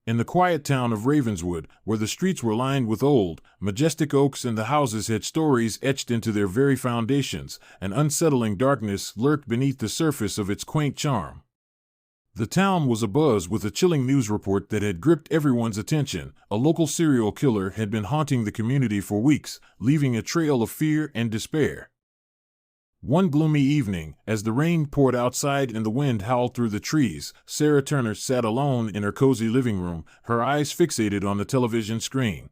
In the quiet town of Ravenswood, where the streets were lined with old, majestic oaks and the houses had stories etched into their very foundations, an unsettling darkness lurked beneath the surface of its quaint charm. The town was abuzz with a chilling news report that had gripped everyone's attention. A local serial killer had been haunting the community for weeks, leaving a trail of fear and despair. One gloomy evening, as the rain poured outside and the wind howled through the trees, Sarah Turner sat alone in her cozy living room, her eyes fixated on the television screen.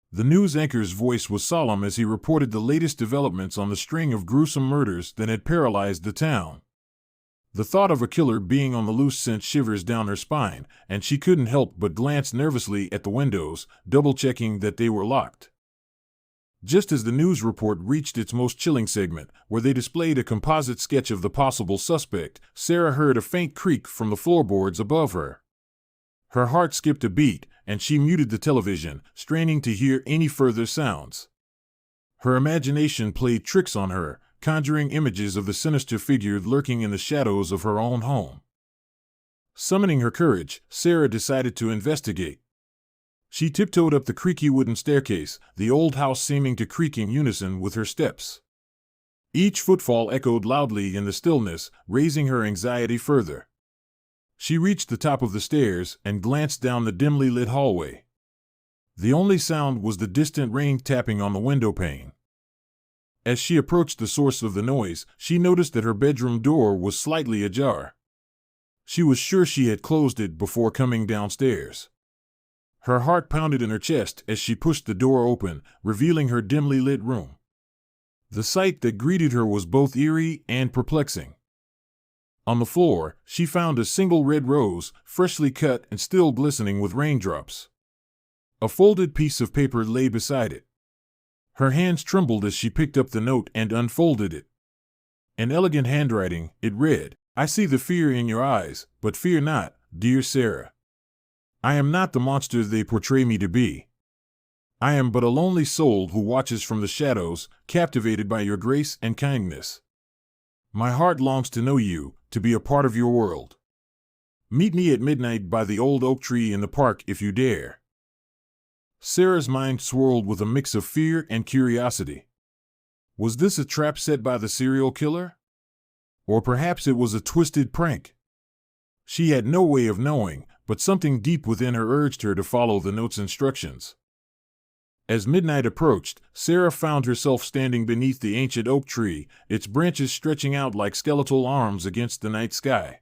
The news anchor's voice was solemn as he reported the latest developments on the string of gruesome murders that had paralyzed the town. The thought of a killer being on the loose sent shivers down her spine, and she couldn't help but glance nervously at the windows, double-checking that they were locked. Just as the news report reached its most chilling segment, where they displayed a composite sketch of the possible suspect, Sarah heard a faint creak from the floorboards above her. Her heart skipped a beat, and she muted the television, straining to hear any further sounds. Her imagination played tricks on her, conjuring images of the sinister figure lurking in the shadows of her own home. Summoning her courage, Sarah decided to investigate. She tiptoed up the creaky wooden staircase, the old house seeming to creak in unison with her steps. Each footfall echoed loudly in the stillness, raising her anxiety further. She reached the top of the stairs and glanced down the dimly lit hallway. The only sound was the distant rain tapping on the window pane. As she approached the source of the noise, she noticed that her bedroom door was slightly ajar. She was sure she had closed it before coming downstairs. Her heart pounded in her chest as she pushed the door open, revealing her dimly lit room. The sight that greeted her was both eerie and perplexing. On the floor, she found a single red rose, freshly cut and still glistening with raindrops. A folded piece of paper lay beside it. Her hands trembled as she picked up the note and unfolded it. In elegant handwriting, it read, "I see the fear in your eyes, but fear not, dear Sarah. I am not the monster they portray me to be. I am but a lonely soul who watches from the shadows, captivated by your grace and kindness. My heart longs to know you, to be a part of your world. Meet me at midnight by the old oak tree in the park if you dare." Sarah's mind swirled with a mix of fear and curiosity. Was this a trap set by the serial killer? Or perhaps it was a twisted prank? She had no way of knowing, but something deep within her urged her to follow the note's instructions. As midnight approached, Sarah found herself standing beneath the ancient oak tree, its branches stretching out like skeletal arms against the night sky.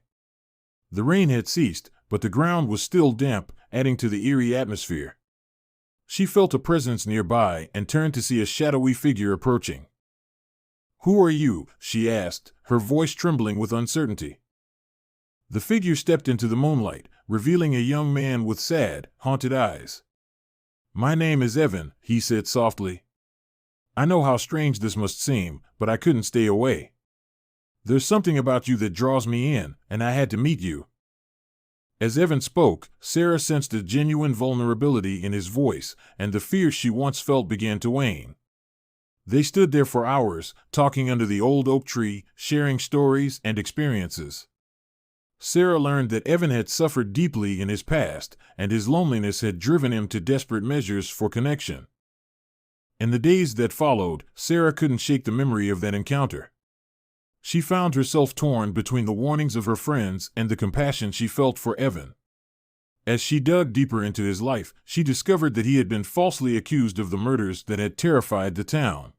The rain had ceased, but the ground was still damp, adding to the eerie atmosphere. She felt a presence nearby and turned to see a shadowy figure approaching. "Who are you?" she asked, her voice trembling with uncertainty. The figure stepped into the moonlight, revealing a young man with sad, haunted eyes. "My name is Evan," he said softly. "I know how strange this must seem, but I couldn't stay away. There's something about you that draws me in, and I had to meet you." As Evan spoke, Sarah sensed a genuine vulnerability in his voice, and the fear she once felt began to wane. They stood there for hours, talking under the old oak tree, sharing stories and experiences. Sarah learned that Evan had suffered deeply in his past, and his loneliness had driven him to desperate measures for connection. In the days that followed, Sarah couldn't shake the memory of that encounter. She found herself torn between the warnings of her friends and the compassion she felt for Evan. As she dug deeper into his life, she discovered that he had been falsely accused of the murders that had terrified the town.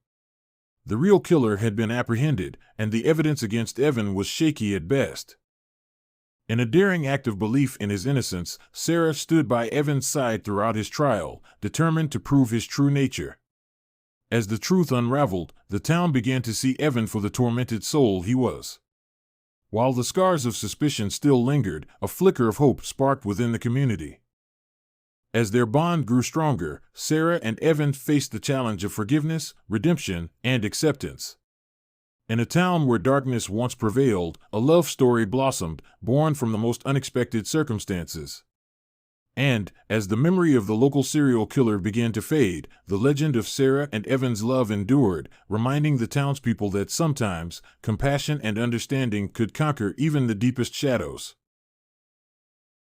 The real killer had been apprehended, and the evidence against Evan was shaky at best. In a daring act of belief in his innocence, Sarah stood by Evan's side throughout his trial, determined to prove his true nature. As the truth unraveled, the town began to see Evan for the tormented soul he was. While the scars of suspicion still lingered, a flicker of hope sparked within the community. As their bond grew stronger, Sarah and Evan faced the challenge of forgiveness, redemption, and acceptance. In a town where darkness once prevailed, a love story blossomed, born from the most unexpected circumstances. And, as the memory of the local serial killer began to fade, the legend of Sarah and Evan's love endured, reminding the townspeople that sometimes compassion and understanding could conquer even the deepest shadows.